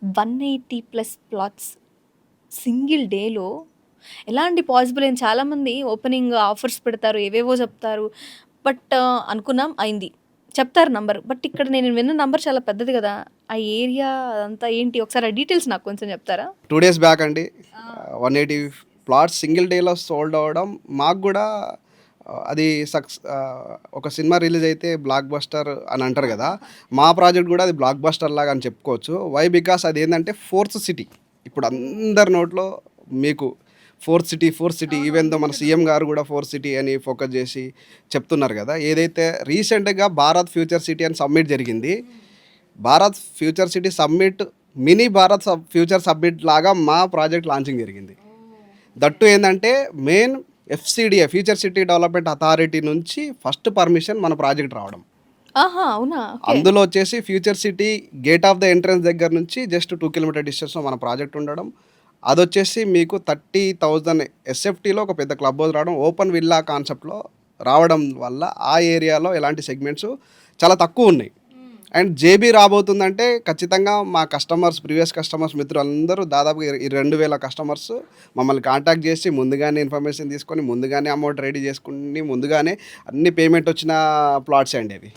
180+ plots single డేలో ఎలాంటి possible అయింది. చాలామంది ఓపెనింగ్ ఆఫర్స్ పెడతారు, ఏవేవో చెప్తారు. బట్ అనుకున్నాం అయింది. చెప్తారు నంబర్. బట్ ఇక్కడ నేను విన్న నంబర్ చాలా పెద్దది కదా! ఆ ఏరియా అదంతా ఏంటి? ఒకసారి ఆ డీటెయిల్స్ నాకు కొంచెం చెప్తారా? 2 డేస్ బ్యాక్ అండి. 180 ప్లాట్స్ సింగిల్ డేలో సోల్డ్ అవ్వడం మాకు గూడా అది ఒక సినిమా రిలీజ్ అయితే బ్లాక్ బస్టర్ అని అంటారు గదా! మా ప్రాజెక్ట్ గూడా అది బ్లాక్ బస్టర్ లాగా అని చెప్పుకోవచ్చు. వై? బికాస్ అదేందంటే ఫోర్త్ సిటీ. ఇప్పుడు అందరి నోట్లో మీకు ఫోర్త్ సిటీ ఈవెన్ దో మన సీఎం గారు గూడా ఫోర్త్ సిటీ అని ఫోకస్ జేసి చెప్తున్నారు గదా! ఏదైతే రీసెంట్‌గా భారత్ ఫ్యూచర్ సిటీ అని సమ్మిట్ జరిగింది. Bharat future city summit mini Bharat future summit లాగా మా ప్రాజెక్ట్ లాంచింగ్ జరిగింది. దట్టు ఏంటంటే main FCDA future city development authority నుంచి ఫస్ట్ పర్మిషన్ మన ప్రాజెక్ట్ రావడం. ఆహా! అవునా? ఓకే. అందులో వచ్చేసి future city gate of the entrance దగ్గర నుంచి జస్ట్ 2 కిలోమీటర్ డిస్టెన్స్లో మన ప్రాజెక్ట్ ఉండడం. అదొచ్చేసి మీకు 30,000 ఎస్ఎఫ్టీలో ఒక పెద్ద క్లబ్ హౌస్ రావడం, ఓపెన్ విల్లా కాన్సెప్ట్లో రావడం వల్ల ఆ ఏరియాలో ఎలాంటి సెగ్మెంట్స్ చాలా తక్కువ ఉన్నాయి. అండ్ జేబీ రాబోతుందంటే ఖచ్చితంగా మా కస్టమర్స్, ప్రీవియస్ కస్టమర్స్ మిత్రులందరూ దాదాపుగా 2,000 కస్టమర్స్ మమ్మల్ని కాంటాక్ట్ చేసి ముందుగానే ఇన్ఫర్మేషన్ తీసుకొని, ముందుగానే అమౌంట్ రెడీ చేసుకుని, ముందుగానే అన్ని పేమెంట్ వచ్చిన ప్లాట్సే అండి అవి.